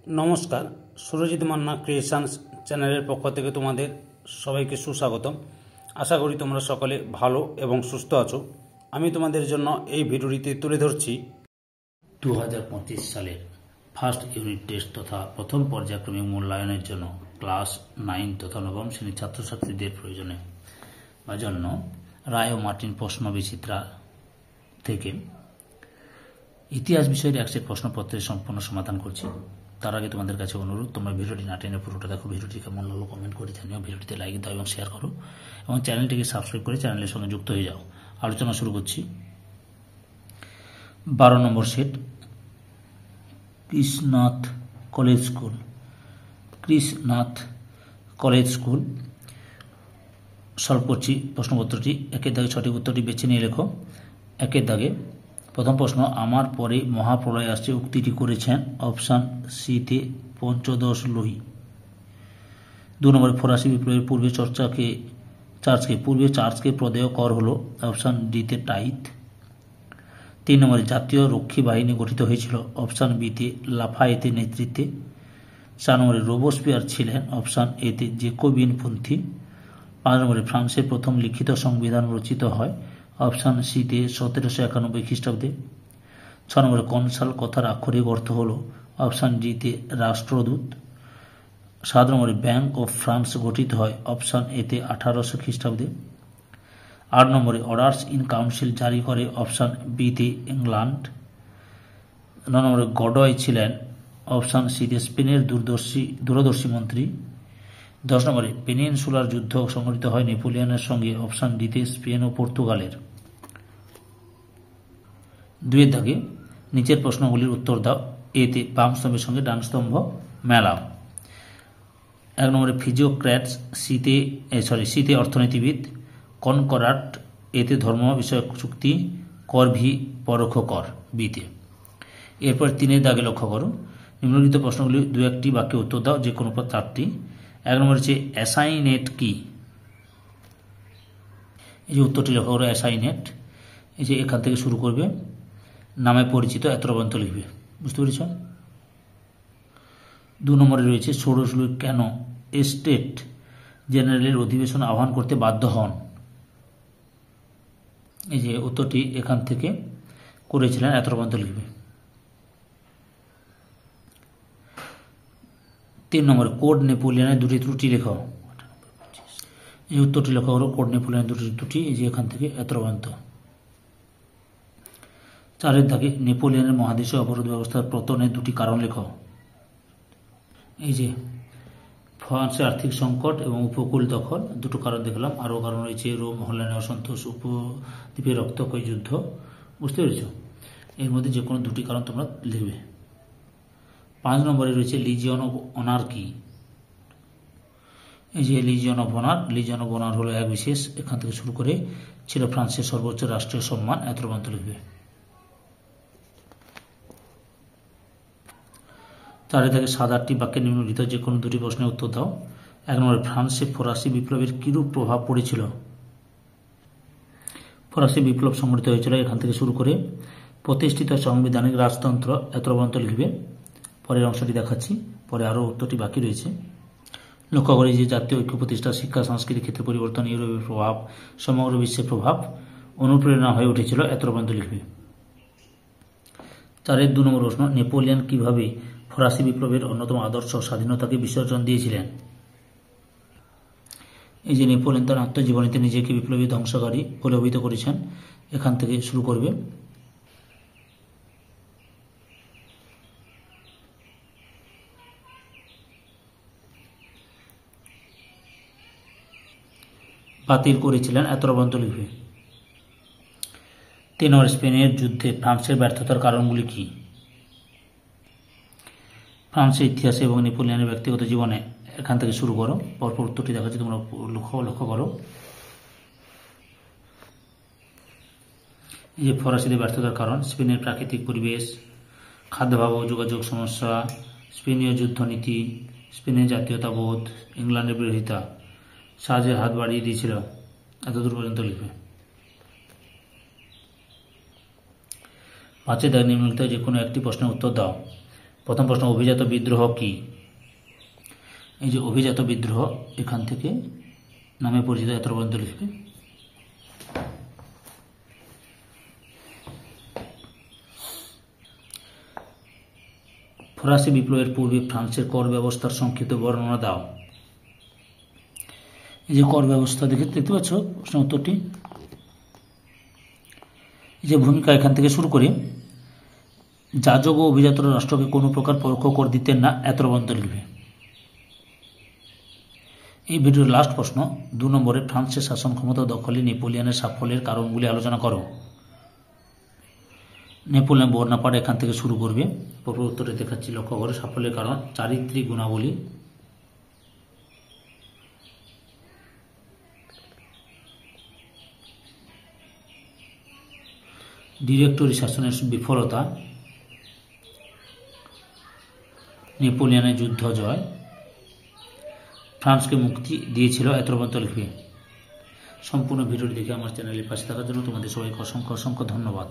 নমস্কার, সুরজিৎ মান্না ক্রিয়েশনস চ্যানেলের পক্ষ থেকে তোমাদের সবাইকে সুস্বাগতম। আশা করি তোমরা সকলে ভালো এবং সুস্থ আছো। আমি তোমাদের জন্য এই ভিডিওটিতে তুলে ধরছি 2025 সালের ফার্স্ট ইউনিট টেস্ট তথা প্রথম পর্যায়ক্রমিক মূল্যায়নের জন্য ক্লাস 9 তথা নবম শ্রেণীর ছাত্রছাত্রীদের প্রয়োজনে বা জন্য রায় ও মার্টিন প্রশ্ন বিচিত্রা থেকে ইতিহাস বিষয়ের এক সেট প্রশ্নপত্রের সম্পূর্ণ সমাধান করছি। তার আগে তোমাদের কাছে অনুরোধ, তোমরা ভিডিওটি না টেনে পুরোটা দেখো। ভিডিওটি কেমন লাগলো কমেন্ট করে জানিও, ভিডিওটিতে লাইক দাও এবং শেয়ার করো এবং চ্যানেলটিকে সাবস্ক্রাইব করে চ্যানেলের সঙ্গে যুক্ত হয়ে যাও। আলোচনা শুরু করছি। 12 নম্বর set, Krishnanath college school solve করছি প্রশ্নপত্রটি। একের দাগে সঠিক উত্তরটি বেছে নিয়ে লেখো। একের দাগে প্রথম প্রশ্ন, আমার পরে মহাপ্রলয় আসছে উক্তিটি করেছেন অপশান সিতে পঞ্চদশ লোহী। 2 নম্বরে ফরাসি বিপ্লবের পূর্বে চার্চকে প্রদেয় কর হল অপশান ডিতে টাইথ। 3 নম্বরে জাতীয় রক্ষী বাহিনী গঠিত হয়েছিল অপশান বিতে লাফায়েতের নেতৃত্বে। 4 নম্বরে রোবোস্পিয়ার ছিলেন অপশান এতে জেকোবিনপন্থী। 5 নম্বরে ফ্রান্সের প্রথম লিখিত সংবিধান রচিত হয় অপশান সিতে 1791 খ্রিস্টাব্দে। 6 নম্বরে কনসাল কথার আক্ষরিক অর্থ হল অপশান ডিতে রাষ্ট্রদূত। 7 নম্বরে ব্যাংক অফ ফ্রান্স গঠিত হয় অপশান এতে 1800 খ্রিস্টাব্দে। 8 নম্বরে অর্ডার্স ইন কাউন্সিল জারি করে অপশান বিতে ইংল্যান্ড। 9 নম্বরে গডয় ছিলেন অপশান সিতে স্পেনের দূরদর্শী মন্ত্রী। 10 নম্বরে পেনিনসুলার যুদ্ধ সংঘটিত হয় নেপোলিয়নের সঙ্গে অপশান ডিতে স্পেন ও পর্তুগালের। 2 দাগে নিচের প্রশ্নগুলির উত্তর দাও। এতে বাম স্তম্ভের সঙ্গে ডান স্তম্ভ মেলাও। 1 নম্বরে ফিজিওক্র্যাটস সিতে অর্থনীতিবিদ। কনকরাট এতে ধর্ম বিষয়ক চুক্তি। কর ভি পরোক্ষ কর বিতে। এরপর 3 দাগে লক্ষ্য করো, নিম্নলিখিত প্রশ্নগুলি 2-1টি বাক্যে উত্তর দাও, যে কোনো 4টি। 1 নম্বর হচ্ছে অ্যাসাইনেট কি? এই যে উত্তরটি লেখা করো অ্যাসাইনেট। এই যে এখান থেকে শুরু করবে, নামে পরিচিত এত পর্যন্ত লিখবে। বুঝতে পেরেছ? 2 নম্বরে রয়েছে ষোড়শ লুই কেন এস্টেট জেনারেলের অধিবেশন আহ্বান করতে বাধ্য হন? এই যে উত্তরটি এখান থেকে করেছিলেন এত পর্যন্ত লিখবে। 3 নম্বরে কোড নেপোলিয়নের 2টি ত্রুটি লেখাও। এই উত্তরটি লেখা হলো কোড নেপোলিয়নের 2টি ত্রুটি, এই যে এখান থেকে এত পর্যন্ত। 4 দাগে নেপোলিয়নের মহাদেশীয় অবরোধ ব্যবস্থার পতনের 2টি কারণ লেখাও। এই যে ফ্রান্সের আর্থিক সংকট এবং উপকূল দখল, 2টো কারণ দেখলাম। আরও কারণ রয়েছে রোম হল্যান্ডের অসন্তোষ, উপদ্বীপে রক্তক্ষয়ী যুদ্ধ। বুঝতে পেরেছ? এর মধ্যে যে কোনো 2টি কারণ তোমরা লিখবে। 5 নম্বরে রয়েছে লিজিয়ন অফ অনার কি? এই যে লিজিয়ন অফ অনার হলো এক বিশেষ, এখান থেকে শুরু করে ছিল ফ্রান্সের সর্বোচ্চ রাষ্ট্রীয় সম্মান, এত পর্যন্ত লিখবে। 4 থেকে 7-8টি বাক্যে নিম্নলিখিত যে কোনো 2টি প্রশ্নের উত্তর দাও। 1 নম্বরে ফ্রান্সে ফরাসি বিপ্লবের কিরূপ প্রভাব পড়েছিল? ফরাসি বিপ্লব সংঘটিত হয়েছিল এখান থেকে শুরু করে প্রতিষ্ঠিত সাংবিধানিক রাজতন্ত্র, এত পর্যন্ত লিখবে। পরের অংশটি দেখাচ্ছি, পরে আরও উত্তরটি বাকি রয়েছে। লক্ষ্য করে যে জাতীয় ঐক্য প্রতিষ্ঠা, শিক্ষা সংস্কৃতির ক্ষেত্রে পরিবর্তন, ইউরোপের প্রভাব, সমগ্র বিশ্বের প্রভাব, অনুপ্রেরণা হয়ে উঠেছিল, এত পর্যন্ত লিখবে। 4 2 নম্বর প্রশ্ন, নেপোলিয়ন কিভাবে ফরাসি বিপ্লবের অন্যতম আদর্শ স্বাধীনতাকে বিসর্জন দিয়েছিলেন? এই যে নেপোলিয়ন তার আত্মজীবনীতে নিজেকে বিপ্লবী ধ্বংসকারী বলে অভিহিত করেছেন, এখান থেকে শুরু করবে। বাতিল করেছিলেন, এত পর্যন্ত লিখবে। 3 নম্বর স্পেনের যুদ্ধে ফ্রান্সের ব্যর্থতার কারণগুলি কি? ফ্রান্সের ইতিহাসে এবং নেপোলিয়নের ব্যক্তিগত জীবনে, এখান থেকে শুরু করো। পরপর উত্তরটি দেখাচ্ছি, তোমরা লক্ষ্য করো। এই যে ফরাসিদের ব্যর্থতার কারণ, স্পেনের প্রাকৃতিক পরিবেশ, খাদ্যাভাব ও যোগাযোগ সমস্যা, স্পেনীয় যুদ্ধনীতি, স্পেনের জাতীয়তাবোধ, ইংল্যান্ডের বিরোধিতা, সাহায্যের হাত বাড়িয়ে দিয়েছিল, এতদূর পর্যন্ত লিখবে। 5 দাগে নিম্নলিখিত যে কোনো একটি প্রশ্নের উত্তর দাও। প্রথম প্রশ্ন, অভিজাত বিদ্রোহ কি? এই যে অভিজাত বিদ্রোহ, এখান থেকে নামে পরিচিত এত পর্যন্ত লিখবে। ফরাসি বিপ্লবের পূর্বে ফ্রান্সের কর ব্যবস্থার সংক্ষিপ্ত বর্ণনা দাও। এই যে কর ব্যবস্থা দেখতে পাচ্ছ প্রশ্ন উত্তরটি। এই যে ভূমিকা এখান থেকে শুরু করে, যাজক ও অভিজাতরা রাষ্ট্রকে কোনো প্রকার পরোক্ষ কর দিতেন না, এত পর্যন্ত লিখবে। এই ভিডিওর লাস্ট প্রশ্ন 2 নম্বরে, ফ্রান্সের শাসন ক্ষমতা দখলে নেপোলিয়নের সাফল্যের কারণগুলি আলোচনা করো। নেপোলিয়ন বর্ণাপাঠ এখান থেকে শুরু করবে। পূর্ব উত্তরে দেখাচ্ছি, লক্ষ্য করে। সাফল্যের কারণ: চারিত্রিক গুণাবলী, ডিরেক্টরি শাসনের বিফলতা, নেপোলিয়নের যুদ্ধ জয়, ফ্রান্সকে মুক্তি দিয়েছিল, এত পর্যন্ত লিখবে। সম্পূর্ণ ভিডিওটি দেখে আমার চ্যানেলের পাশে থাকার জন্য তোমাদের সবাইকে অসংখ্য অসংখ্য ধন্যবাদ।